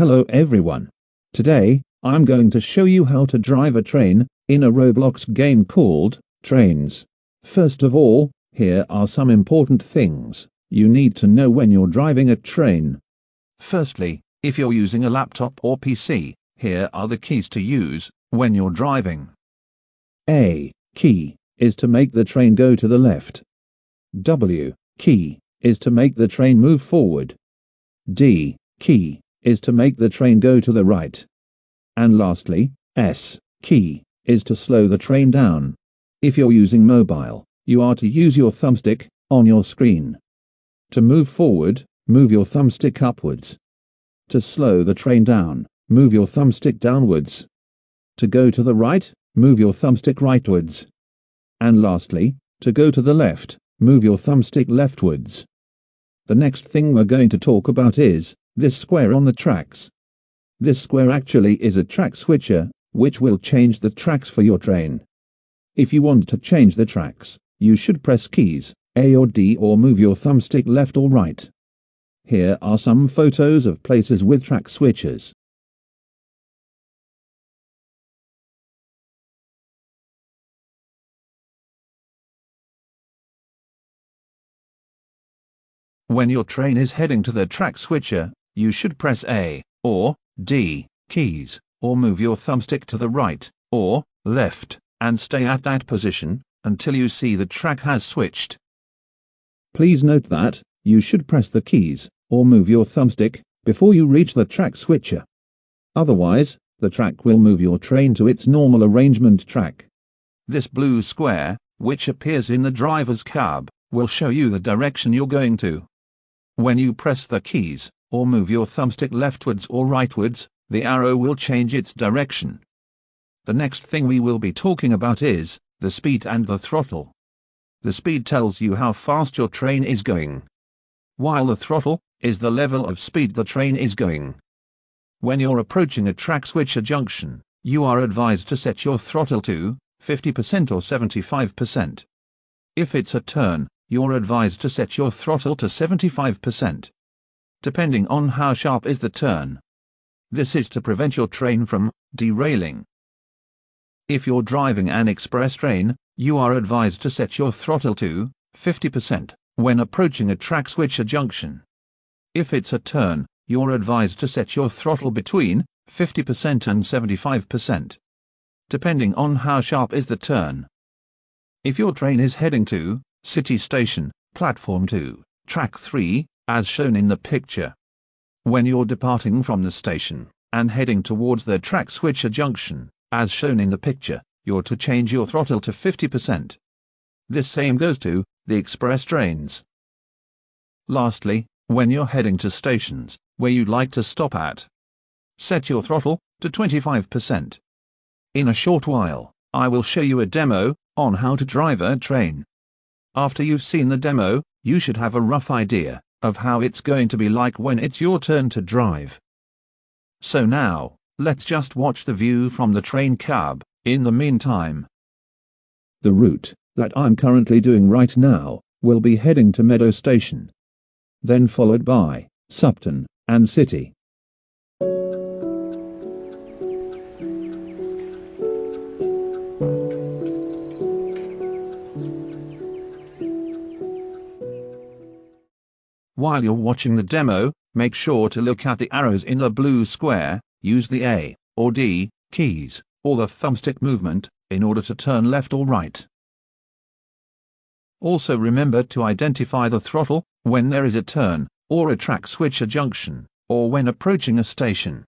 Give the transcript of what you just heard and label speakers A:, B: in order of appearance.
A: Hello everyone. Today, I'm going to show you how to drive a train in a Roblox game called Trains. First of all, here are some important things you need to know when you're driving a train. Firstly, if you're using a laptop or PC, here are the keys to use when you're driving. A key is to make the train go to the left. W key is to make the train move forward. D key is to make the train go to the right. And lastly, S key is to slow the train down. If you're using mobile, you are to use your thumbstick on your screen. To move forward, move your thumbstick upwards. To slow the train down, move your thumbstick downwards. To go to the right, move your thumbstick rightwards. And lastly, to go to the left, move your thumbstick leftwards. The next thing we're going to talk about is this square on the tracks. This square actually is a track switcher, which will change the tracks for your train. If you want to change the tracks, you should press keys A or D or move your thumbstick left or right. Here are some photos of places with track switchers. When your train is heading to the track switcher, you should press A or D keys, or move your thumbstick to the right or left, and stay at that position until you see the track has switched. Please note that you should press the keys or move your thumbstick before you reach the track switcher. Otherwise, the track will move your train to its normal arrangement track. This blue square, which appears in the driver's cab, will show you the direction you're going to. When you press the keys, or move your thumbstick leftwards or rightwards, the arrow will change its direction. The next thing we will be talking about is the speed and the throttle. The speed tells you how fast your train is going, while the throttle is the level of speed the train is going. When you're approaching a track switcher junction, you are advised to set your throttle to 50% or 75%. If it's a turn, you're advised to set your throttle to 75%, depending on how sharp is the turn. This is to prevent your train from derailing. If you're driving an express train, you are advised to set your throttle to 50% when approaching a track switcher junction. If it's a turn, you're advised to set your throttle between 50% and 75%, depending on how sharp is the turn. If your train is heading to City Station, Platform 2, Track 3, as shown in the picture. When you're departing from the station and heading towards the track switcher junction, as shown in the picture, you're to change your throttle to 50%. This same goes to the express trains. Lastly, when you're heading to stations where you'd like to stop at, set your throttle to 25%. In a short while, I will show you a demo on how to drive a train. After you've seen the demo, you should have a rough idea of how it's going to be like when it's your turn to drive. So now, let's just watch the view from the train cab. In the meantime, the route that I'm currently doing right now will be heading to Meadow Station, then followed by Supton and City. While you're watching the demo, make sure to look at the arrows in the blue square, use the A or D keys, or the thumbstick movement, in order to turn left or right. Also remember to identify the throttle when there is a turn, or a track switcher junction, or when approaching a station.